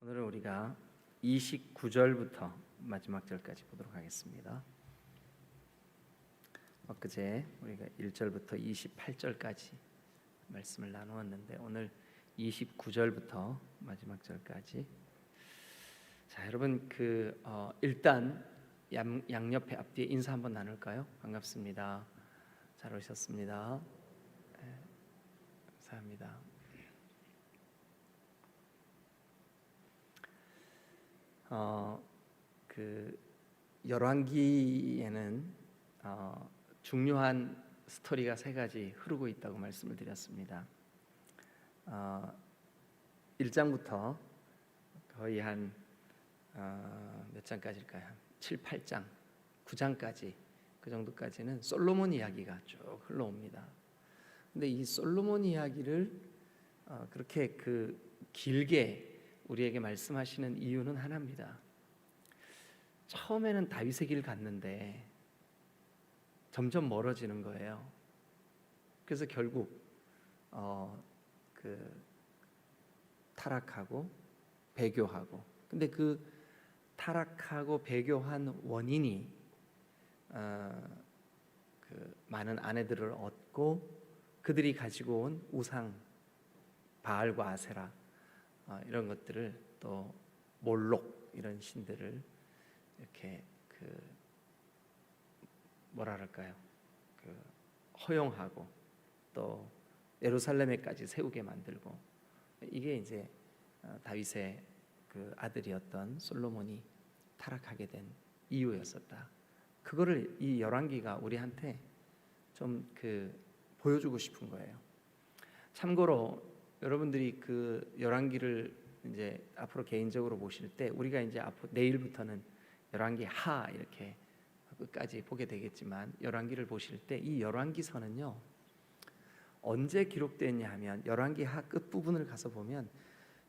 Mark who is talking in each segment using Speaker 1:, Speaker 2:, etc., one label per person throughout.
Speaker 1: 오늘은 우리가 29절부터 마지막 절까지 보도록 하겠습니다. 엊그제 우리가 1절부터 28절까지 말씀을 나누었는데 오늘 29절부터 마지막 절까지. 자, 여러분 일단 양옆에 앞뒤에 인사 한번 나눌까요? 반갑습니다. 잘 오셨습니다. 네, 감사합니다. 열왕기에는 중요한 스토리가 세 가지 흐르고 있다고 말씀을 드렸습니다. 1장부터 거의 한 몇 장까지일까요? 7, 8장, 9장까지 그 정도까지는 솔로몬 이야기가 쭉 흘러옵니다. 근데 이 솔로몬 이야기를 그렇게 길게 우리에게 말씀하시는 이유는 하나입니다. 처음에는 다윗의 길 갔는데 점점 멀어지는 거예요. 그래서 결국 타락하고 배교하고. 근데 그 타락하고 배교한 원인이 많은 아내들을 얻고 그들이 가지고 온 우상 바알과 아세라 이런 것들을 또 몰록 이런 신들을 이렇게 허용하고 또 예루살렘에까지 세우게 만들고, 이게 이제 다윗의 아들이었던 솔로몬이 타락하게 된 이유였었다. 그거를 이 열왕기가 우리한테 좀 보여주고 싶은 거예요. 참고로 여러분들이 열왕기를 이제 앞으로 개인적으로 보실 때 우리가 이제 앞으로 내일부터는 열왕기 하 이렇게 끝까지 보게 되겠지만, 열왕기를 보실 때 이 열왕기서는요 언제 기록됐냐 하면 열왕기 하 끝부분을 가서 보면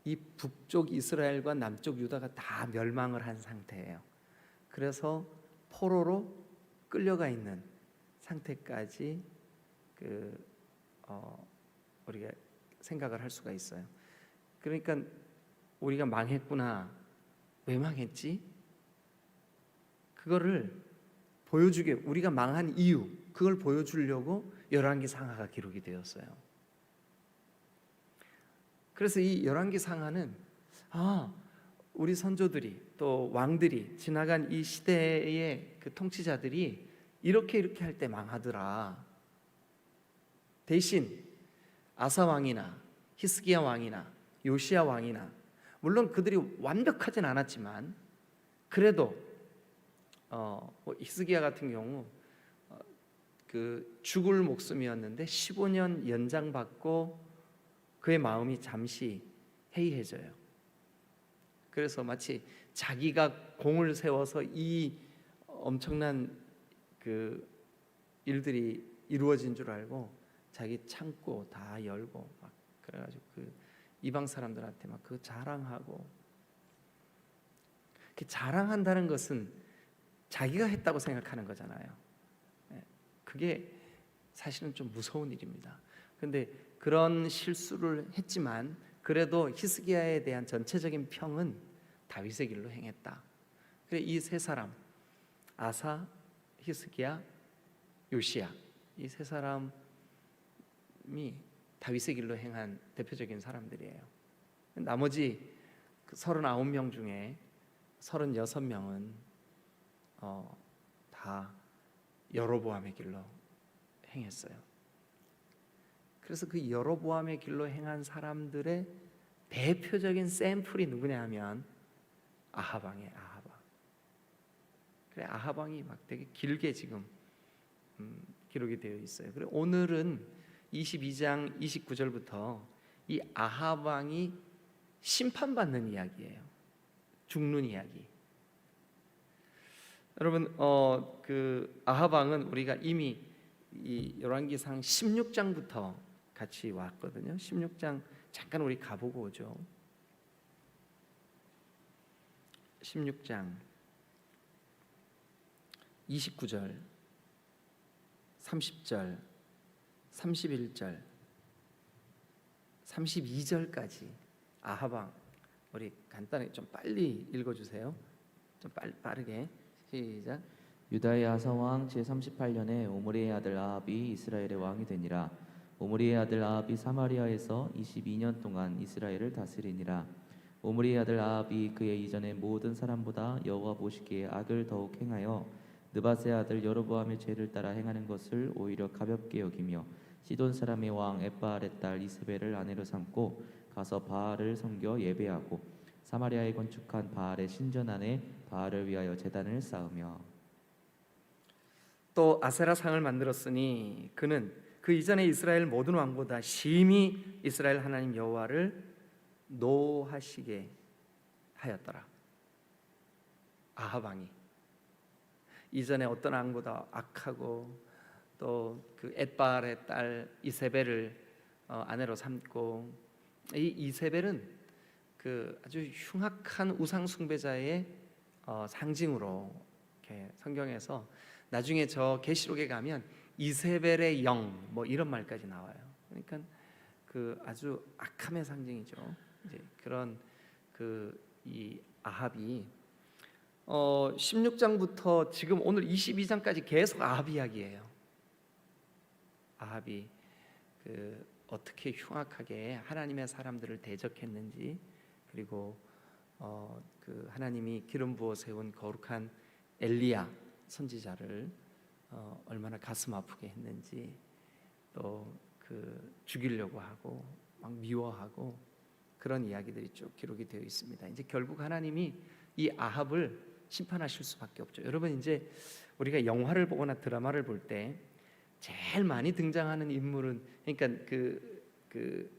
Speaker 1: 이 북쪽 이스라엘과 남쪽 유다가 다 멸망을 한 상태예요. 그래서 포로로 끌려가 있는 상태까지 우리가 생각을 할 수가 있어요. 그러니까 우리가 망했구나, 왜 망했지? 그거를 보여주게, 우리가 망한 이유, 그걸 보여주려고 열왕기 상하가 기록이 되었어요. 그래서 이 열왕기 상하는 우리 선조들이 또 왕들이 지나간 이 시대의 통치자들이 이렇게 할 때 망하더라. 대신 아사 왕이나 히스기야 왕이나 요시야 왕이나, 물론 그들이 완벽하진 않았지만 그래도 히스기야 같은 경우 죽을 목숨이었는데 15년 연장받고 그의 마음이 잠시 해이해져요. 그래서 마치 자기가 공을 세워서 이 엄청난 일들이 이루어진 줄 알고 자기 창고 다 열고 막 그래가지고 이방 사람들한테 막 자랑하고. 자랑한다는 것은 자기가 했다고 생각하는 거잖아요. 그게 사실은 좀 무서운 일입니다. 그런데 그런 실수를 했지만 그래도 히스기야에 대한 전체적인 평은 다윗의 길로 행했다. 그래, 이 세 사람, 아사, 히스기야, 요시야, 이 세 사람이 다윗의 길로 행한 대표적인 사람들이에요. 나머지 39명 중에 36명은 다 여로보암의 길로 행했어요. 그래서 그 여로보암의 길로 행한 사람들의 대표적인 샘플이 누구냐 하면 아합 왕이에요. 아합 왕. 그래, 아합 왕이 막 되게 길게 지금 기록이 되어 있어요. 그래, 오늘은 22장 29절부터 이 아합 왕이 심판받는 이야기예요. 죽는 이야기. 여러분, 아합 왕은 우리가 이미 이 열왕기상 16장부터 같이 왔거든요. 16장 잠깐 우리 가보고 오죠. 16장 29절, 30절, 31절, 32절까지 아합 왕 우리 간단히 좀 빨리 읽어주세요. 좀 빠르게 시작.
Speaker 2: 유다의 아사 왕 제38년에 오므리의 아들 아합이 이스라엘의 왕이 되니라. 오므리의 아들 아합이 사마리아에서 22년 동안 이스라엘을 다스리니라. 오므리의 아들 아합이 그의 이전의 모든 사람보다 여호와 보시기에 악을 더욱 행하여 느밧의 아들 여로보암의 죄를 따라 행하는 것을 오히려 가볍게 여기며 시돈 사람의 왕 엣바알의 딸 이세벨을 아내로 삼고 가서 바알을 섬겨 예배하고 사마리아에 건축한 바알의 신전 안에 바알을 위하여 제단을 쌓으며
Speaker 1: 또 아세라 상을 만들었으니 그는 그 이전에 이스라엘 모든 왕보다 심히 이스라엘 하나님 여호와를 노하시게 하였더라. 아합 왕이 이전에 어떤 왕보다 악하고 또 그 엣바알의 딸 이세벨을 아내로 삼고, 이 이세벨은 그 아주 흉악한 우상 숭배자의 상징으로 이렇게 성경에서 나중에 저 계시록에 가면 이세벨의 영 뭐 이런 말까지 나와요. 그러니까 그 아주 악함의 상징이죠. 이제 그런 그 이 아합이 16장부터 지금 오늘 22장까지 계속 아합 이야기예요. 아합이 그 어떻게 흉악하게 하나님의 사람들을 대적했는지, 그리고 그 하나님이 기름 부어 세운 거룩한 엘리야 선지자를 얼마나 가슴 아프게 했는지, 또 그 죽이려고 하고 막 미워하고 그런 이야기들이 쭉 기록이 되어 있습니다. 이제 결국 하나님이 이 아합을 심판하실 수밖에 없죠. 여러분, 이제 우리가 영화를 보거나 드라마를 볼 때 제일 많이 등장하는 인물은, 그러니까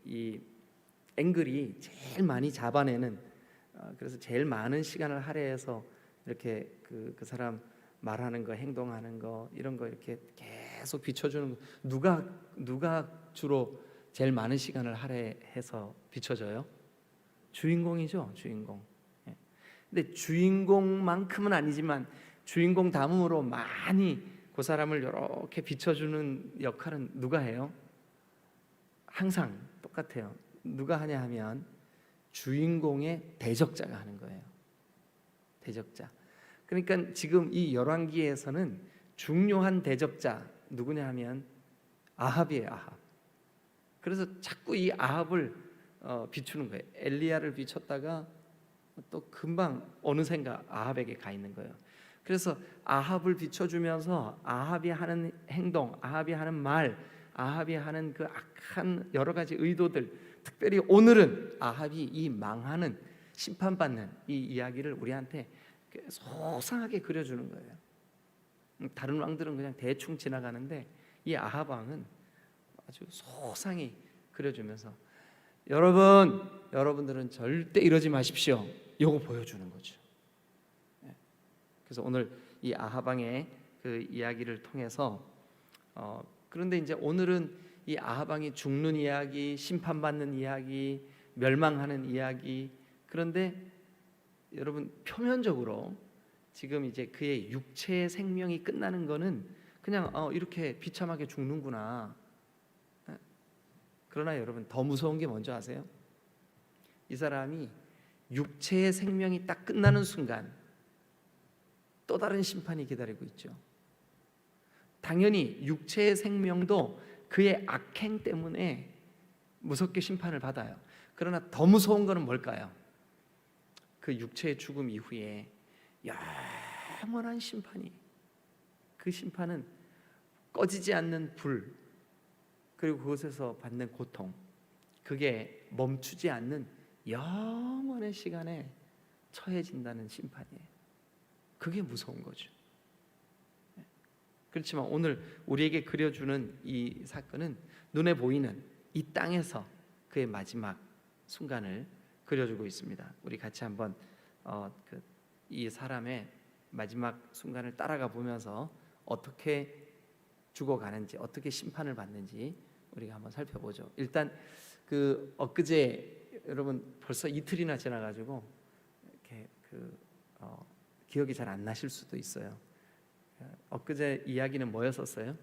Speaker 1: 이 앵글이 제일 많이 잡아내는, 그래서 제일 많은 시간을 할애해서 이렇게 그 사람 말하는 거, 행동하는 거, 이런 거 이렇게 계속 비춰주는 거, 누가 주로 제일 많은 시간을 할애해서 비춰져요? 주인공이죠, 주인공. 예. 근데 주인공만큼은 아니지만 주인공 다음으로 많이 그 사람을 이렇게 비춰주는 역할은 누가 해요? 항상 똑같아요. 누가 하냐 하면 주인공의 대적자가 하는 거예요. 대적자. 그러니까 지금 이 열왕기에서는 중요한 대적자 누구냐 하면 아합이에요. 아합. 그래서 자꾸 이 아합을 비추는 거예요. 엘리야를 비췄다가 또 금방 어느샌가 아합에게 가 있는 거예요. 그래서 아합을 비춰주면서 아합이 하는 행동, 아합이 하는 말, 아합이 하는 그 악한 여러 가지 의도들, 특별히 오늘은 아합이 이 망하는, 심판받는 이 이야기를 우리한테 소상하게 그려주는 거예요. 다른 왕들은 그냥 대충 지나가는데 이 아합 왕은 아주 소상히 그려주면서 여러분들은 절대 이러지 마십시오. 요거 보여주는 거죠. 그래서 오늘 이 아합 왕의 그 이야기를 통해서 그런데 이제 오늘은 이 아합 왕이 죽는 이야기, 심판받는 이야기, 멸망하는 이야기. 그런데 여러분, 표면적으로 지금 이제 그의 육체의 생명이 끝나는 거는 그냥 이렇게 비참하게 죽는구나. 그러나 여러분, 더 무서운 게 뭔지 아세요? 이 사람이 육체의 생명이 딱 끝나는 순간 또 다른 심판이 기다리고 있죠. 당연히 육체의 생명도 그의 악행 때문에 무섭게 심판을 받아요. 그러나 더 무서운 것은 뭘까요? 그 육체의 죽음 이후에 영원한 심판이, 그 심판은 꺼지지 않는 불, 그리고 그곳에서 받는 고통, 그게 멈추지 않는 영원의 시간에 처해진다는 심판이에요. 그게 무서운 거죠. 그렇지만 오늘 우리에게 그려주는 이 사건은 눈에 보이는 이 땅에서 그의 마지막 순간을 그려주고 있습니다. 우리 같이 한번 이 사람의 마지막 순간을 따라가 보면서 어떻게 죽어가는지, 어떻게 심판을 받는지 우리가 한번 살펴보죠. 일단 그 엊그제, 여러분 벌써 이틀이나 지나가지고 이렇게 기억이 잘 안 나실 수도 있어요. 엊그제 이야기는 뭐였었어요?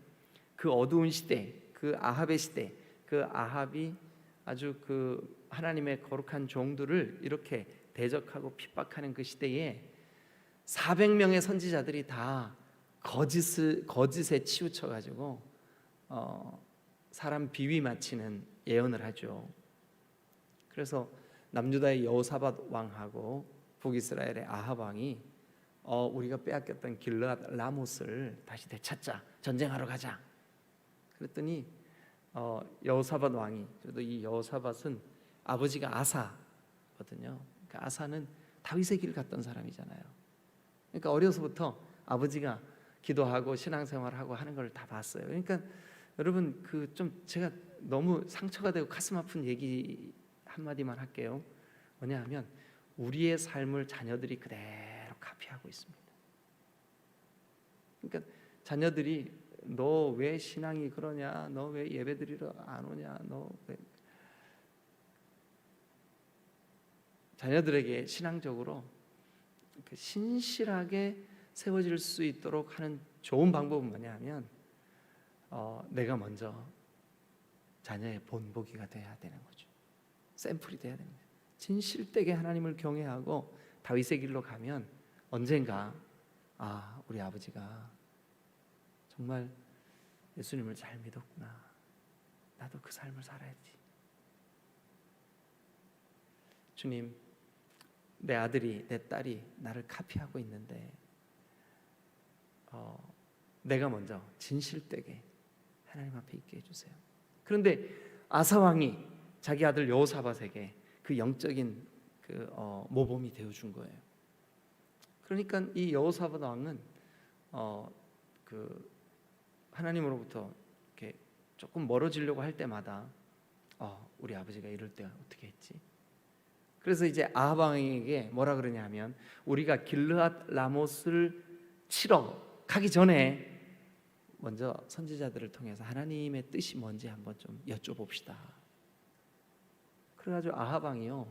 Speaker 1: 그 어두운 시대, 그 아합의 시대, 그 아합이 아주 그 하나님의 거룩한 종들을 이렇게 대적하고 핍박하는 그 시대에 400명의 선지자들이 다 거짓에 치우쳐 가지고 사람 비위 맞히는 예언을 하죠. 그래서 남유다의 여호사밧 왕하고 북이스라엘의 아합 왕이 우리가 빼앗겼던 길르앗 라못을 다시 되찾자, 전쟁하러 가자. 그랬더니 여호사밧 왕이, 그래도 이 여호사밧은 아버지가 아사거든요. 그러니까 아사는 다윗의 길을 갔던 사람이잖아요. 그러니까 어려서부터 아버지가 기도하고 신앙생활하고 하는 걸 다 봤어요. 그러니까 여러분 그 좀 제가 너무 상처가 되고 가슴 아픈 얘기 한마디만 할게요. 뭐냐하면 우리의 삶을 자녀들이 그대로 카피하고 있습니다. 그러니까 자녀들이 너 왜 신앙이 그러냐, 너 왜 예배드리러 안 오냐, 너 왜 자녀들에게 신앙적으로 신실하게 세워질 수 있도록 하는 좋은 방법은 뭐냐면 내가 먼저 자녀의 본보기가 돼야 되는 거죠. 샘플이 돼야 됩니다. 진실되게 하나님을 경외하고 다윗의 길로 가면 언젠가 우리 아버지가 정말 예수님을 잘 믿었구나, 나도 그 삶을 살아야지. 주님, 내 아들이 내 딸이 나를 카피하고 있는데 내가 먼저 진실되게 하나님 앞에 있게 해주세요. 그런데 아사 왕이 자기 아들 여호사밧에게 그 영적인 그 모범이 되어준 거예요. 그러니까 이 여호사밧 왕은 그 하나님으로부터 이렇게 조금 멀어지려고 할 때마다 우리 아버지가 이럴 때 어떻게 했지? 그래서 이제 아합 왕에게 뭐라 그러냐면 우리가 길르앗 라못을 치러 가기 전에 먼저 선지자들을 통해서 하나님의 뜻이 뭔지 한번 좀 여쭤봅시다. 그래가지고 아합 왕이요,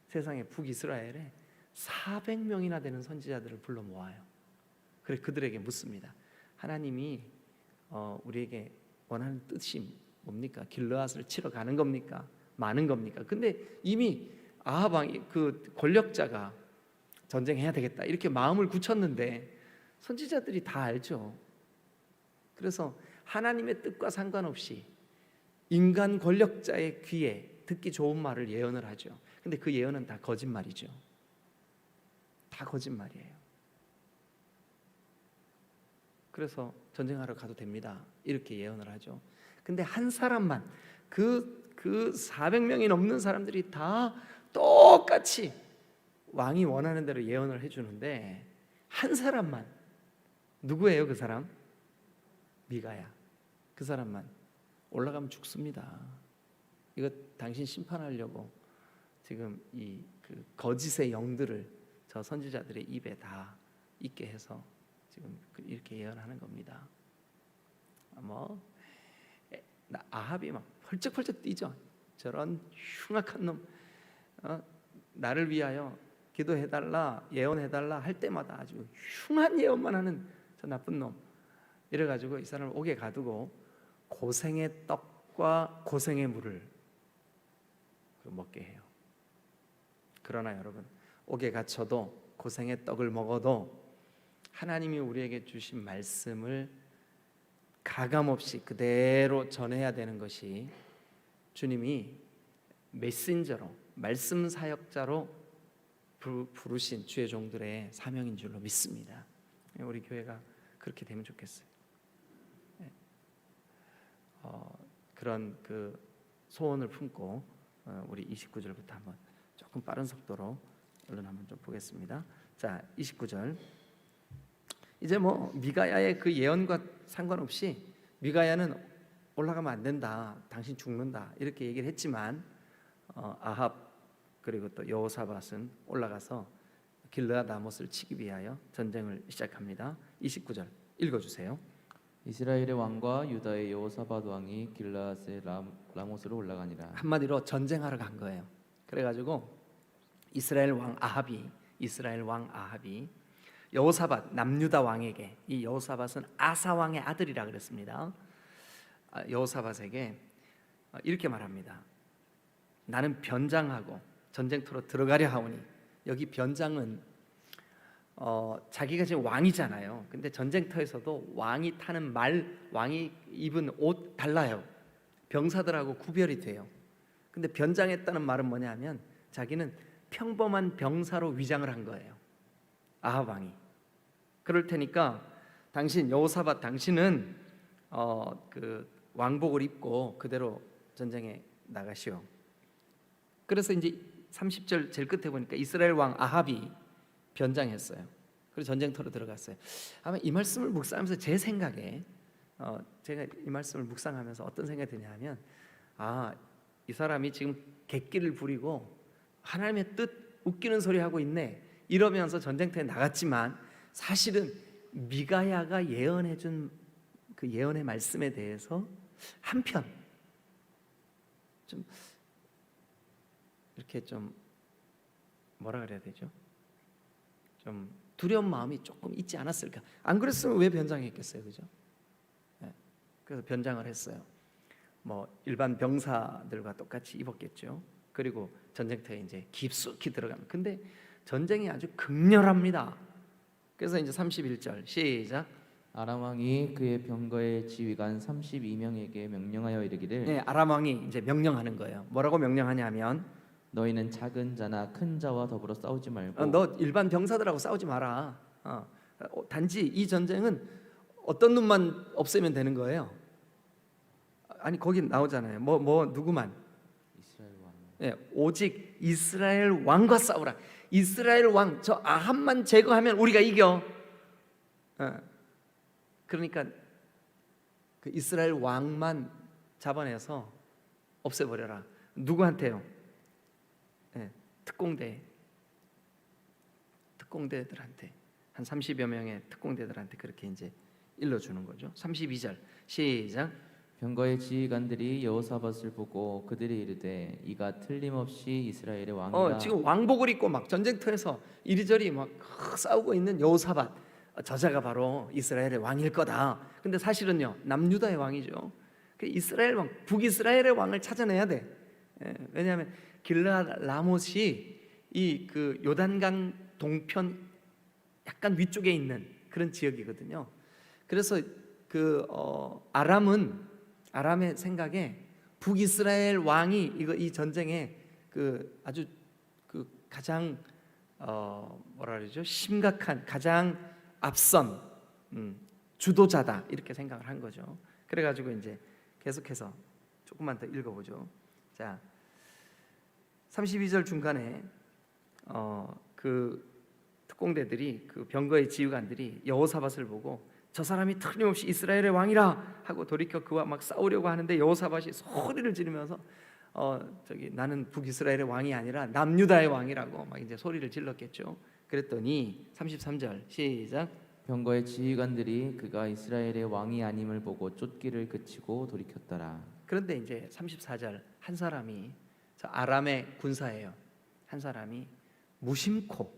Speaker 1: 세상에 북이스라엘에 400명이나 되는 선지자들을 불러 모아요. 그래 그들에게 묻습니다. 하나님이 우리에게 원하는 뜻이 뭡니까? 길르앗을 치러 가는 겁니까? 많은 겁니까? 근데 이미 아합 왕이 그 권력자가 전쟁해야 되겠다 이렇게 마음을 굳혔는데 선지자들이 다 알죠. 그래서 하나님의 뜻과 상관없이 인간 권력자의 귀에 듣기 좋은 말을 예언을 하죠. 근데 그 예언은 다 거짓말이죠. 다 거짓말이에요. 그래서 전쟁하러 가도 됩니다 이렇게 예언을 하죠. 근데 한 사람만, 그 400명이 넘는 사람들이 다 똑같이 왕이 원하는 대로 예언을 해주는데 한 사람만, 누구예요 그 사람? 미가야. 그 사람만 올라가면 죽습니다. 이거 당신 심판하려고 지금 이 그 거짓의 영들을 저 선지자들의 입에 다 있게 해서 지금 이렇게 예언하는 겁니다. 아합이 막 펄쩍펄쩍 뛰죠. 저런 흉악한 놈, 나를 위하여 기도해달라, 예언해달라 할 때마다 아주 흉한 예언만 하는 저 나쁜 놈. 이래가지고 이 사람을 옥에 가두고 고생의 떡과 고생의 물을 먹게 해요. 그러나 여러분, 옥에 갇혀도 고생의 떡을 먹어도 하나님이 우리에게 주신 말씀을 가감없이 그대로 전해야 되는 것이 주님이 메신저로, 말씀 사역자로 부르신 주의 종들의 사명인 줄로 믿습니다. 우리 교회가 그렇게 되면 좋겠어요. 그런 그 소원을 품고 우리 29절부터 한번 조금 빠른 속도로 얼른 한번 좀 보겠습니다. 자, 29절. 이제 미가야의 그 예언과 상관없이 미가야는 올라가면 안 된다, 당신 죽는다 이렇게 얘기를 했지만 아합 그리고 또 여호사밧은 올라가서 길르앗 라못을 치기 위하여 전쟁을 시작합니다. 29절 읽어주세요.
Speaker 2: 이스라엘의 왕과 유다의 여호사밧 왕이 길르앗의 라못으로 올라가니라.
Speaker 1: 한마디로 전쟁하러 간 거예요. 그래가지고 이스라엘 왕 아합이 여호사밧 남유다 왕에게, 이 여호사밧은 아사 왕의 아들이라 그랬습니다. 여호사밧에게 이렇게 말합니다. 나는 변장하고 전쟁터로 들어가려 하오니 여기 변장은 자기가 지금 왕이잖아요. 근데 전쟁터에서도 왕이 타는 말, 왕이 입은 옷 달라요. 병사들하고 구별이 돼요. 근데 변장했다는 말은 뭐냐면 자기는 평범한 병사로 위장을 한 거예요. 아합 왕이. 그럴 테니까 당신 여호사밧 당신은 그 왕복을 입고 그대로 전쟁에 나가시오. 그래서 이제 30절 제일 끝에 보니까 이스라엘 왕 아합이 변장했어요. 그리고 전쟁터로 들어갔어요. 아마 이 말씀을 묵상하면서 제 생각에 제가 이 말씀을 묵상하면서 어떤 생각이 드냐면 이 사람이 지금 객기를 부리고 하나님의 뜻 웃기는 소리 하고 있네 이러면서 전쟁터에 나갔지만 사실은 미가야가 예언해준 그 예언의 말씀에 대해서 한편 좀 이렇게 좀 뭐라 그래야 되죠? 좀 두려운 마음이 조금 있지 않았을까? 안 그랬으면 왜 변장했겠어요, 그죠? 네. 그래서 변장을 했어요. 뭐 일반 병사들과 똑같이 입었겠죠. 그리고 전쟁터에 이제 깊숙이 들어가면, 근데 전쟁이 아주 극렬합니다. 그래서 이제 31절 시작.
Speaker 2: 아람 왕이 그의 병거의 지휘관 32명에게 명령하여 이르기를
Speaker 1: 네, 아람 왕이 이제 명령하는 거예요. 뭐라고 명령하냐면
Speaker 2: 너희는 작은 자나 큰 자와 더불어 싸우지 말고
Speaker 1: 너 일반 병사들하고 싸우지 마라. 단지 이 전쟁은 어떤 놈만 없애면 되는 거예요. 아니 거기 나오잖아요. 뭐 누구만?
Speaker 2: 이스라엘 왕.
Speaker 1: 네, 오직 이스라엘 왕과 싸우라. 이스라엘 왕 저 아합만 제거하면 우리가 이겨. 그러니까 그 이스라엘 왕만 잡아내서 없애버려라. 누구한테요? 네, 특공대들한테 한 30여 명의 특공대들한테 그렇게 이제 일러주는 거죠. 32절 시작.
Speaker 2: 병거의 지휘관들이 여호사밧을 보고 그들이 이르되 이가 틀림없이 이스라엘의 왕이라.
Speaker 1: 지금 왕복을 입고 막 전쟁터에서 이리저리 막 싸우고 있는 여호사밧, 저자가 바로 이스라엘의 왕일 거다. 근데 사실은요 남유다의 왕이죠. 그 이스라엘 왕, 북이스라엘의 왕을 찾아내야 돼. 왜냐하면 길르앗 라못이 이 그 요단강 동편 약간 위쪽에 있는 그런 지역이거든요. 그래서 그 아람의 생각에 북이스라엘 왕이 이 전쟁에 그 아주 그 가장 뭐라 그러죠? 심각한 가장 앞선 주도자다 이렇게 생각을 한 거죠. 그래가지고 이제 계속해서 조금만 더 읽어보죠. 자, 32절 중간에 그 특공대들이 그 병거의 지휘관들이 여호사밧을 보고 저 사람이 틀림없이 이스라엘의 왕이라 하고 돌이켜 그와 막 싸우려고 하는데 여호사밧이 소리를 지르면서 나는 북이스라엘의 왕이 아니라 남유다의 왕이라고 막 이제 소리를 질렀겠죠. 그랬더니 33절 시작.
Speaker 2: 병거의 지휘관들이 그가 이스라엘의 왕이 아님을 보고 쫓기를 그치고 돌이켰더라.
Speaker 1: 그런데 이제 34절 한 사람이 저 아람의 군사예요. 한 사람이 무심코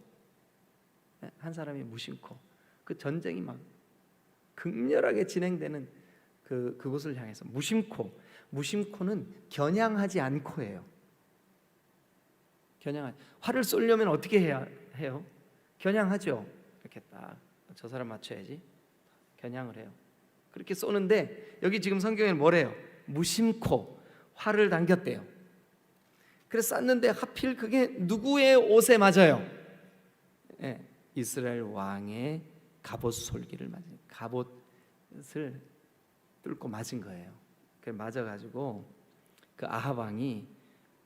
Speaker 1: 그 전쟁이 막 극렬하게 진행되는 그곳을 향해서 무심코는 겨냥하지 않고예요. 화를 쏘려면 어떻게 해야 해요? 겨냥하죠. 이렇게 딱 저 사람 맞춰야지. 겨냥을 해요. 그렇게 쏘는데 여기 지금 성경에는 뭐래요? 무심코 화를 당겼대요. 그래서 쐈는데 하필 그게 누구의 옷에 맞아요? 네, 이스라엘 왕의 갑옷 솔기를 맞은, 갑옷을 뚫고 맞은 거예요. 그래 맞아가지고 그 아합 왕이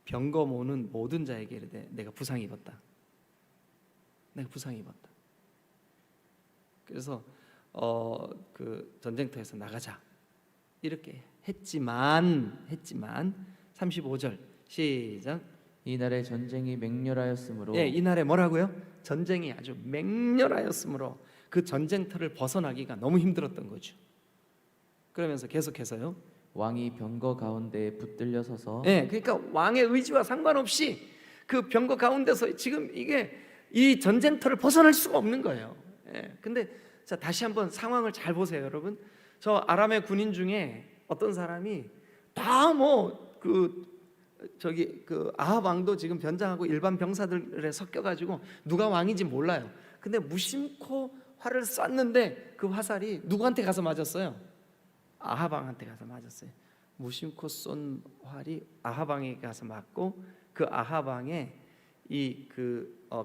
Speaker 1: 병거 모는 모든 자에게 이르되 내가 부상이 입었다. 내가 부상이 입었다. 그래서 그 전쟁터에서 나가자 이렇게 했지만 35절 시작.
Speaker 2: 이날에 전쟁이 맹렬하였으므로
Speaker 1: 예, 이날에 뭐라고요? 전쟁이 아주 맹렬하였으므로 그 전쟁터를 벗어나기가 너무 힘들었던 거죠. 그러면서 계속해서요.
Speaker 2: 왕이 병거 가운데에 붙들려 서서
Speaker 1: 예, 그러니까 왕의 의지와 상관없이 그 병거 가운데서 지금 이게 이 전쟁터를 벗어날 수가 없는 거예요. 예, 근데 자 다시 한번 상황을 잘 보세요, 여러분. 저 아람의 군인 중에 어떤 사람이 다 뭐 그 저기 그 아합 왕도 지금 변장하고 일반 병사들에 섞여가지고 누가 왕인지 몰라요. 근데 무심코 활을 쐈는데 그 화살이 누구한테 가서 맞았어요? 아합 왕한테 가서 맞았어요. 무심코 쏜 활이 아합 왕에게 가서 맞고 그 아합 왕의 이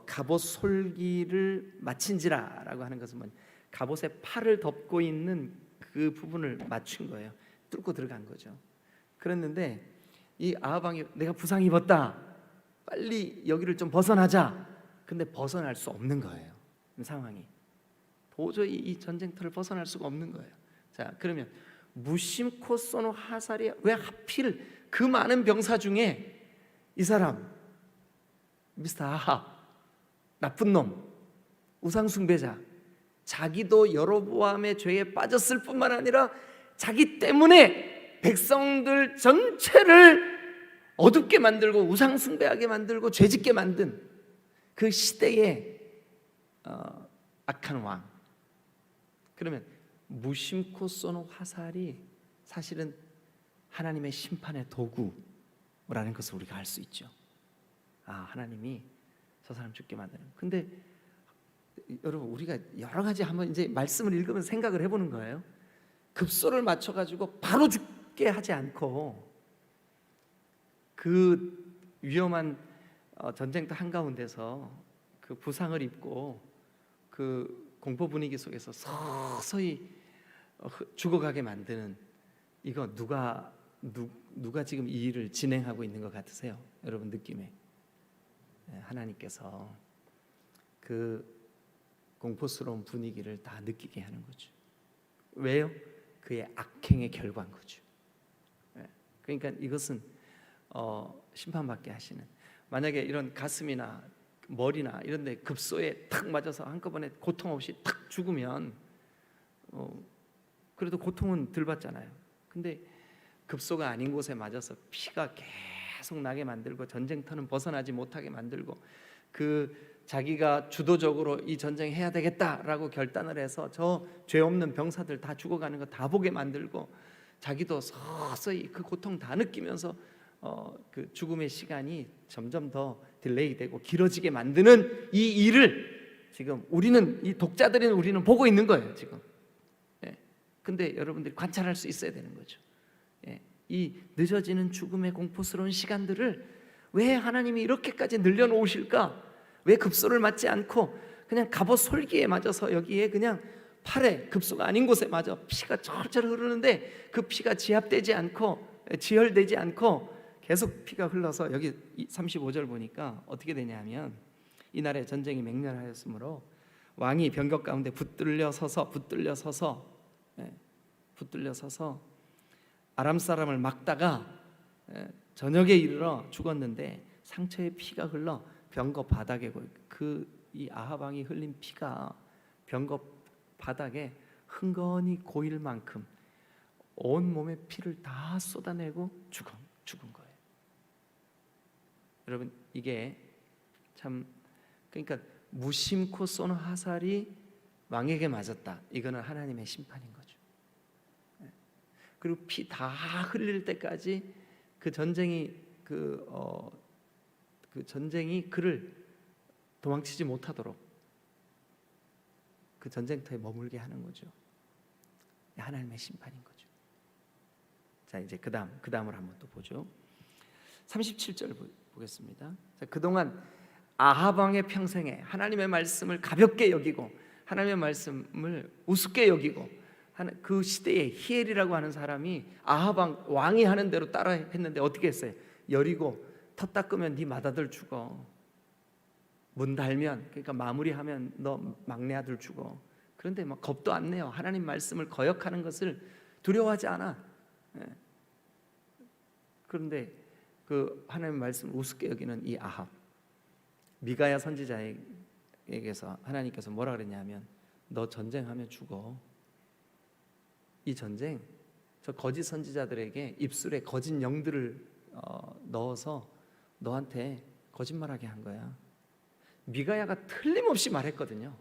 Speaker 1: 갑옷 솔기를 마친지라라고 하는 것은 뭐냐? 갑옷의 팔을 덮고 있는 그 부분을 맞춘 거예요. 뚫고 들어간 거죠. 그랬는데 이 아합 왕이 내가 부상 입었다. 빨리 여기를 좀 벗어나자. 근데 벗어날 수 없는 거예요. 상황이 도저히 이 전쟁터를 벗어날 수가 없는 거예요. 자, 그러면 무심코 쏘는 화살이 왜 하필 그 많은 병사 중에 이 사람 미스터 아합 나쁜 놈 우상 숭배자 자기도 여로보암의 죄에 빠졌을 뿐만 아니라 자기 때문에 백성들 전체를 어둡게 만들고 우상 숭배하게 만들고 죄짓게 만든 그 시대의 악한 왕. 그러면 무심코 쏘는 화살이 사실은 하나님의 심판의 도구라는 것을 우리가 알 수 있죠. 하나님이 저 사람 죽게 만드는. 근데 여러분 우리가 여러 가지 한번 이제 말씀을 읽으면서 생각을 해보는 거예요. 급소를 맞춰가지고 바로 죽게 하지 않고 그 위험한 전쟁터 한가운데서 그 부상을 입고 그 공포 분위기 속에서 서서히 죽어가게 만드는 이거 누가 지금 이 일을 진행하고 있는 것 같으세요? 여러분 느낌에 하나님께서 그 공포스러운 분위기를 다 느끼게 하는 거죠. 왜요? 그의 악행의 결과인 거죠. 그러니까 이것은 심판받게 하시는. 만약에 이런 가슴이나 머리나 이런 데 급소에 탁 맞아서 한꺼번에 고통 없이 탁 죽으면 그래도 고통은 덜 받잖아요. 근데 급소가 아닌 곳에 맞아서 피가 계속 나게 만들고 전쟁터는 벗어나지 못하게 만들고 자기가 주도적으로 이 전쟁 해야 되겠다라고 결단을 해서 저 죄 없는 병사들 다 죽어가는 거 다 보게 만들고 자기도 서서히 그 고통 다 느끼면서 그 죽음의 시간이 점점 더 딜레이되고 길어지게 만드는 이 일을 지금 이 독자들인 우리는 보고 있는 거예요 지금. 근데 여러분들이 관찰할 수 있어야 되는 거죠. 이 늦어지는 죽음의 공포스러운 시간들을 왜 하나님이 이렇게까지 늘려놓으실까? 왜 급소를 맞지 않고 그냥 갑옷 솔기에 맞아서 여기에 그냥 팔에 급소가 아닌 곳에 맞아 피가 철철 흐르는데 그 피가 지혈되지 않고 계속 피가 흘러서 여기 35절 보니까 어떻게 되냐면 이날에 전쟁이 맹렬하였으므로 왕이 병거 가운데 붙들려 서서 아람 사람을 막다가 저녁에 이르러 죽었는데 상처에 피가 흘러 병거 바닥에 이 아합 왕이 흘린 피가 병거 바닥에 흥건히 고일 만큼 온 몸에 피를 다 쏟아내고 죽은 거예요. 여러분 이게 참 그러니까 무심코 쏘는 화살이 왕에게 맞았다. 이거는 하나님의 심판인 거죠. 그리고 피 다 흘릴 때까지 그 전쟁이 그를 도망치지 못하도록 그 전쟁터에 머물게 하는 거죠. 하나님의 심판인 거죠. 자 이제 그 다음을 한번 또 보죠. 37절 보겠습니다. 자, 그동안 아합 왕의 평생에 하나님의 말씀을 가볍게 여기고 하나님의 말씀을 우습게 여기고 그 시대에 히엘이라고 하는 사람이 아합 왕이 하는 대로 따라 했는데 어떻게 했어요? 여리고 터 닦으면 네 맏아들 죽어. 문 달면 그러니까 마무리하면 너 막내 아들 죽어. 그런데 막 겁도 안 내요. 하나님 말씀을 거역하는 것을 두려워하지 않아. 그런데 그 하나님 말씀을 우습게 여기는 이 아합 미가야 선지자에게서 하나님께서 뭐라 그랬냐면 너 전쟁하면 죽어. 이 전쟁 저 거짓 선지자들에게 입술에 거짓 영들을 넣어서 너한테 거짓말하게 한 거야. 미가야가 틀림없이 말했거든요.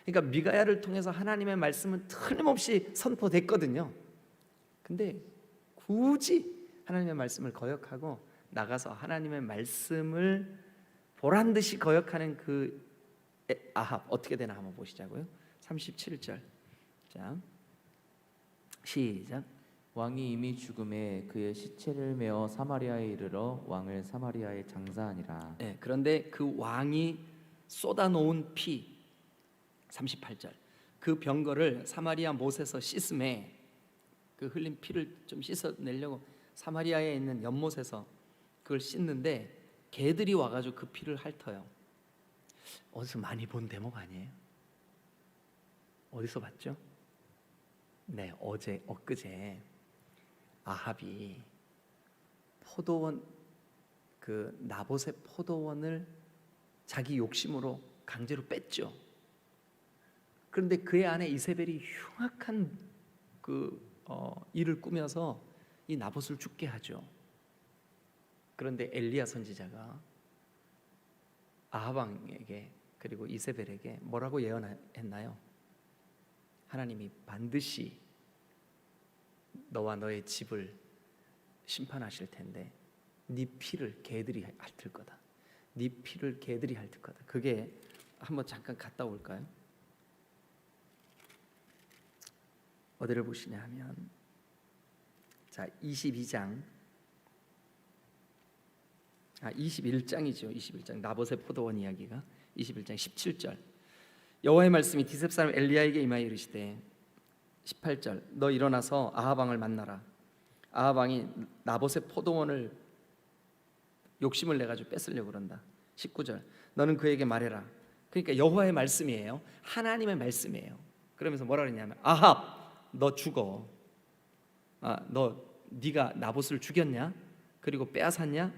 Speaker 1: 그러니까 미가야를 통해서 하나님의 말씀은 틀림없이 선포됐거든요. 근데 굳이 하나님의 말씀을 거역하고 나가서 하나님의 말씀을 보란 듯이 거역하는 그 아합 어떻게 되나 한번 보시자고요. 37절. 자, 시작.
Speaker 2: 왕이 이미 죽음에 그의 시체를 메어 사마리아에 이르러 왕을 사마리아에 장사하니라.
Speaker 1: 네, 그런데 그 왕이 쏟아놓은 피 38절. 그 병거를 사마리아 못에서 씻음에 그 흘린 피를 좀 씻어내려고 사마리아에 있는 연못에서 그걸 씻는데 개들이 와가지고 그 피를 핥어요. 어디서 많이 본 대목 아니에요? 어디서 봤죠? 네, 엊그제 아합이 포도원 그 나봇의 포도원을 자기 욕심으로 강제로 뺐죠. 그런데 그의 아내 이세벨이 흉악한 일을 꾸며서 이 나봇을 죽게 하죠. 그런데 엘리야 선지자가 아합 왕에게 그리고 이세벨에게 뭐라고 예언했나요? 하나님이 반드시 너와 너의 집을 심판하실 텐데 네 피를 개들이 핥을 거다. 네 피를 개들이 핥을 거다. 그게 한번 잠깐 갔다 올까요? 어디를 보시냐 하면 자 21장이죠. 21장 나봇의 포도원 이야기가 21장 17절. 여호와의 말씀이 디셉 사람 엘리야에게 임하여 이르시되 18절 너 일어나서 아합 왕을 만나라. 아합 왕이 나봇의 포도원을 욕심을 내 가지고 뺏으려고 그런다. 19절 너는 그에게 말해라. 그러니까 여호와의 말씀이에요. 하나님의 말씀이에요. 그러면서 뭐라 그러냐면 아합 너 죽어. 네가 나봇을 죽였냐? 그리고 빼앗았냐?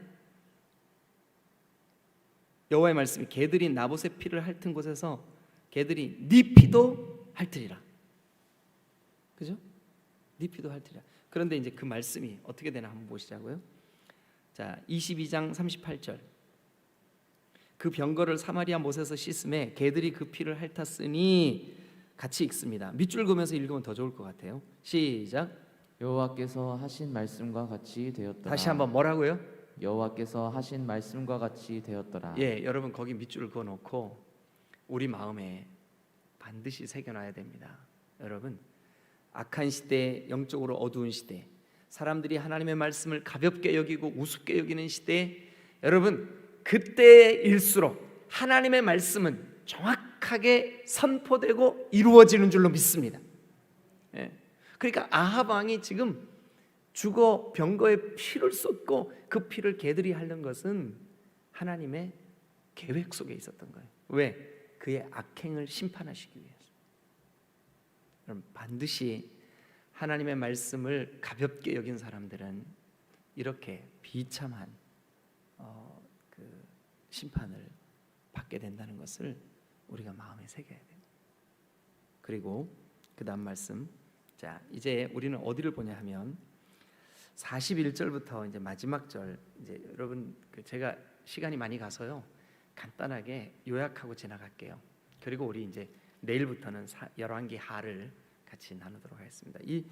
Speaker 1: 여호와의 말씀이 개들이 나봇의 피를 핥은 곳에서 개들이 네 피도 핥으리라. 그죠? 네 피도 핥으리라. 그런데 이제 그 말씀이 어떻게 되나 한번 보시자고요. 자, 22장 38절. 그 병거를 사마리아 못에서 씻음에 개들이 그 피를 핥았으니 같이 읽습니다. 밑줄 그으면서 읽으면 더 좋을 것 같아요. 시작.
Speaker 2: 여호와께서 하신 말씀과 같이 되었더라.
Speaker 1: 다시 한번 뭐라고요?
Speaker 2: 여호와께서 하신 말씀과 같이 되었더라.
Speaker 1: 예, 여러분 거기 밑줄을 그어 놓고 우리 마음에 반드시 새겨놔야 됩니다. 여러분 악한 시대, 영적으로 어두운 시대, 사람들이 하나님의 말씀을 가볍게 여기고 우습게 여기는 시대, 여러분 그때일수록 하나님의 말씀은 정확하게 선포되고 이루어지는 줄로 믿습니다. 예. 그러니까 아합 왕이 지금 죽어 병거에 피를 쏟고 그 피를 개들이 핥는 것은 하나님의 계획 속에 있었던 거예요. 왜? 그의 악행을 심판하시기 위해서. 그럼 반드시 하나님의 말씀을 가볍게 여긴 사람들은 이렇게 비참한 그 심판을 받게 된다는 것을 우리가 마음에 새겨야 돼요. 그리고 그 다음 말씀. 자, 이제 우리는 어디를 보냐 하면 41절부터 이제 마지막 절. 이제 여러분 제가 시간이 많이 가서요 간단하게 요약하고 지나갈게요. 그리고 우리 이제 내일부터는 열왕기 하를 같이 나누도록 하겠습니다. 이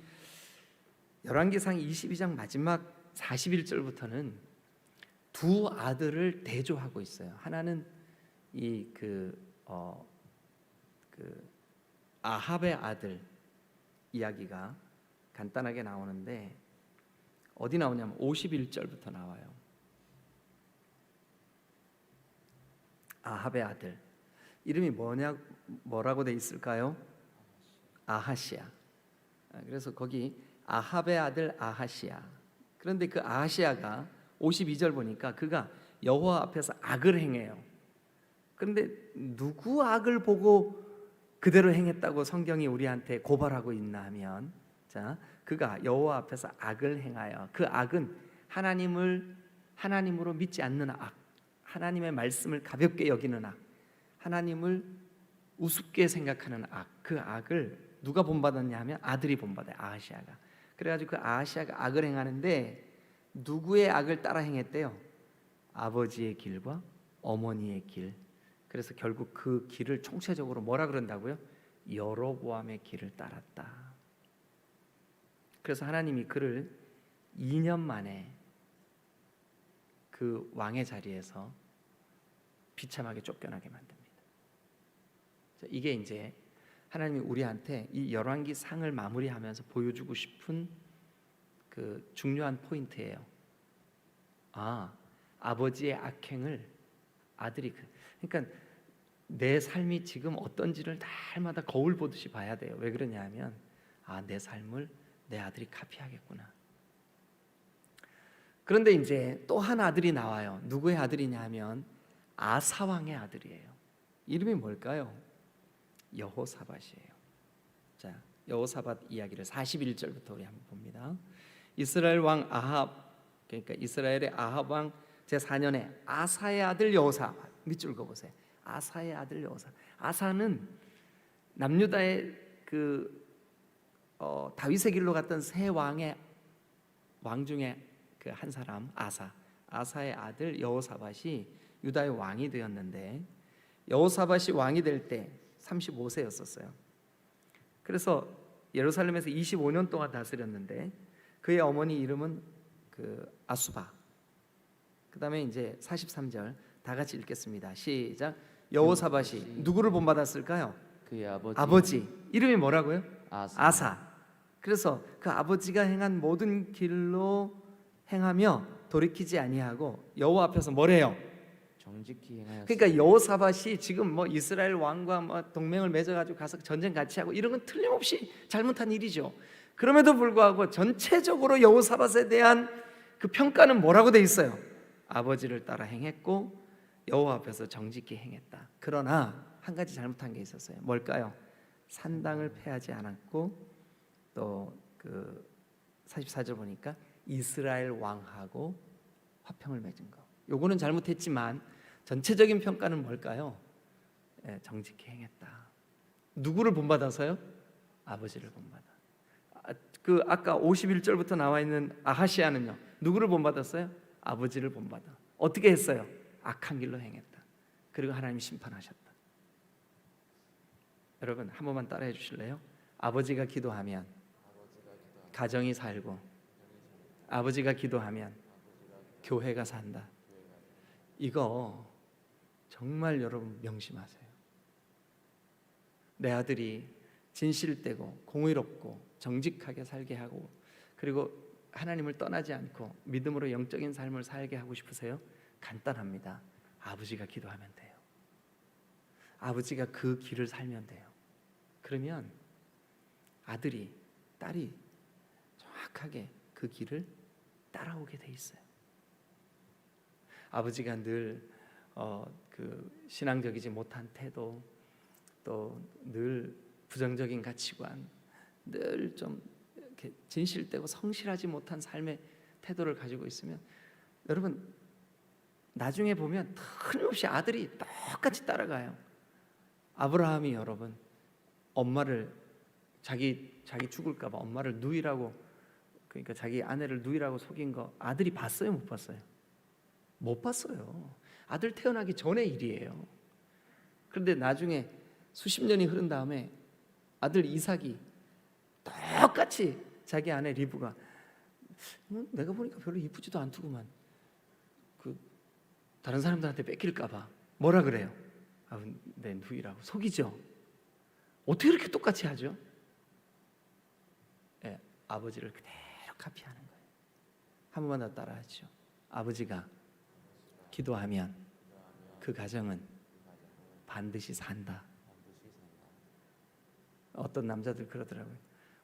Speaker 1: 열왕기상 22장 마지막 41절부터는 두 아들을 대조하고 있어요. 하나는 그 아합의 아들 이야기가 간단하게 나오는데 어디 나오냐면 51절부터 나와요. 아합의 아들 이름이 뭐라고 돼 있을까요? 아하시야. 그래서 거기 아합의 아들 아하시야. 그런데 그 아하시야가 52절 보니까 그가 여호와 앞에서 악을 행해요. 그런데 누구 악을 보고 그대로 행했다고 성경이 우리한테 고발하고 있나 하면 자, 그가 여호와 앞에서 악을 행하여 그 악은 하나님으로 믿지 않는 악, 하나님의 말씀을 가볍게 여기는 악, 하나님을 우습게 생각하는 악, 그 악을 누가 본받았냐 하면 아들이 본받아요. 아하시아가. 그래가지고 그 아하시아가 악을 행하는데 누구의 악을 따라 행했대요? 아버지의 길과 어머니의 길. 그래서 결국 그 길을 총체적으로 뭐라 그런다고요? 여로보암의 길을 따랐다. 그래서 하나님이 그를 2년 만에 그 왕의 자리에서 비참하게 쫓겨나게 만듭니다. 이게 이제 하나님이 우리한테 이 열왕기 상을 마무리하면서 보여주고 싶은 그 중요한 포인트예요. 아버지의 악행을 아들이 그러니까 내 삶이 지금 어떤지를 날마다 거울 보듯이 봐야 돼요. 왜 그러냐면 내 삶을 내 아들이 카피하겠구나. 그런데 이제 또 한 아들이 나와요. 누구의 아들이냐면 아사 왕의 아들이에요. 이름이 뭘까요? 여호사밧이에요. 자, 여호사밧 이야기를 41절부터 우리 한번 봅니다. 이스라엘 왕 아합, 그러니까 이스라엘의 아합 왕 제4년에 아사의 아들 여호사밧, 밑줄 그어보세요. 아사의 아들 여호사밧. 아사는 남유다의 다윗의 길로 갔던 세 왕의 왕 중에 그 한 사람 아사의 아들 여호사밧이 유다의 왕이 되었는데, 여호사밧이 왕이 될 때 35세였었어요. 그래서 예루살렘에서 25년 동안 다스렸는데 그의 어머니 이름은 아수바. 그다음에 이제 43절 다 같이 읽겠습니다. 시작. 여호사밧이 누구를 본받았을까요?
Speaker 2: 그의
Speaker 1: 아버지 이름이 뭐라고요?
Speaker 2: 아사.
Speaker 1: 그래서 그 아버지가 행한 모든 길로 행하며 돌이키지 아니하고 여호와 앞에서 뭐래요?
Speaker 2: 정직히 행하였으니.
Speaker 1: 그러니까 여호사밧이 지금 뭐 이스라엘 왕과 뭐 동맹을 맺어가지고 가서 전쟁 같이 하고 이런 건 틀림없이 잘못한 일이죠. 그럼에도 불구하고 전체적으로 여호사밧에 대한 그 평가는 뭐라고 돼 있어요? 아버지를 따라 행했고 여호와 앞에서 정직히 행했다. 그러나 한 가지 잘못한 게 있었어요. 뭘까요? 산당을 폐하지 않았고 또 44절 보니까 이스라엘 왕하고 화평을 맺은 거. 요거는 잘못했지만 전체적인 평가는 뭘까요? 정직히 행했다. 누구를 본받아서요? 아버지를 본받아. 아까 51절부터 나와 있는 아하시아는요, 누구를 본받았어요? 아버지를 본받아. 어떻게 했어요? 악한 길로 행했다. 그리고 하나님이 심판하셨다. 여러분 한 번만 따라해 주실래요? 아버지가 기도하면 가정이 살고, 아버지가 기도하면 교회가 산다. 이거 정말 여러분 명심하세요. 내 아들이 진실되고 공의롭고 정직하게 살게 하고, 그리고 하나님을 떠나지 않고 믿음으로 영적인 삶을 살게 하고 싶으세요? 간단합니다. 아버지가 기도하면 돼요. 아버지가 그 길을 살면 돼요. 그러면 아들이, 딸이 정확하게 그 길을 따라오게 돼 있어요. 아버지가 늘 신앙적이지 못한 태도, 또 늘 부정적인 가치관, 늘 좀 이렇게 진실되고 성실하지 못한 삶의 태도를 가지고 있으면 여러분 나중에 보면 틀림없이 아들이 똑같이 따라가요. 아브라함이 여러분 엄마를 자기 죽을까 봐 엄마를 누이라고, 그러니까 자기 아내를 누이라고 속인 거 아들이 봤어요, 못 봤어요? 못 봤어요. 아들 태어나기 전의 일이에요. 그런데 나중에 수십 년이 흐른 다음에 아들 이삭이 똑같이 자기 아내 리브가 내가 보니까 별로 이쁘지도 않더구만, 다른 사람들한테 뺏길까 봐 뭐라 그래요? 내 누이라고 속이죠. 어떻게 이렇게 똑같이 하죠? 아버지를 그대로 카피하는 거예요. 한 번만 더 따라하죠. 아버지가 기도하면 그 가정은 반드시 산다. 어떤 남자들 그러더라고요.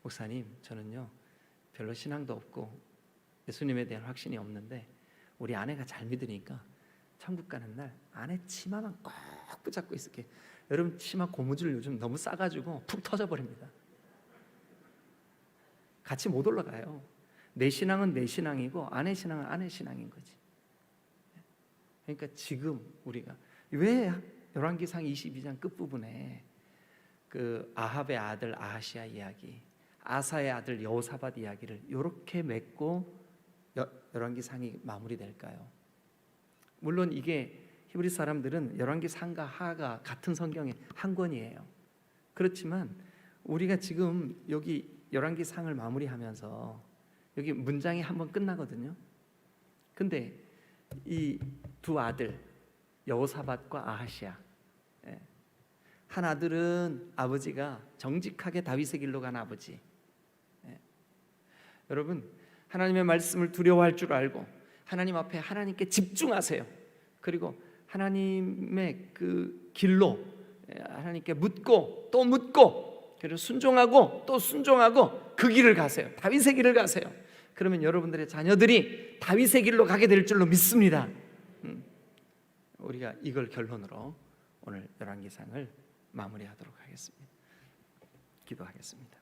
Speaker 1: 목사님, 저는요 별로 신앙도 없고 예수님에 대한 확신이 없는데 우리 아내가 잘 믿으니까 천국 가는 날 아내 치마만 꼭 붙잡고 있을게. 여러분 치마 고무줄 요즘 너무 싸가지고 푹 터져버립니다. 같이 못 올라가요. 내 신앙은 내 신앙이고 아내 신앙은 아내 신앙인 거지. 그러니까 지금 우리가 왜 열왕기상 22장 끝부분에 그 아합의 아들 아하시아 이야기, 아사의 아들 여호사밧 이야기를 이렇게 맺고 열왕기상이 마무리될까요? 물론 이게 히브리 사람들은 열왕기상과 하가 같은 성경의 한 권이에요. 그렇지만 우리가 지금 여기 열왕기상을 마무리하면서 여기 문장이 한 번 끝나거든요. 근데 이 두 아들 여호사밧과 아하시야. 예. 한 아들은 아버지가 정직하게 다윗의 길로 간 아버지. 예. 여러분, 하나님의 말씀을 두려워할 줄 알고 하나님 앞에 하나님께 집중하세요. 그리고 하나님의 그 길로 하나님께 묻고 또 묻고, 그리고 순종하고 또 순종하고 그 길을 가세요. 다윗의 길을 가세요. 그러면 여러분들의 자녀들이 다윗의 길로 가게 될 줄로 믿습니다. 우리가 이걸 결론으로 오늘 열왕기상을 마무리하도록 하겠습니다. 기도하겠습니다.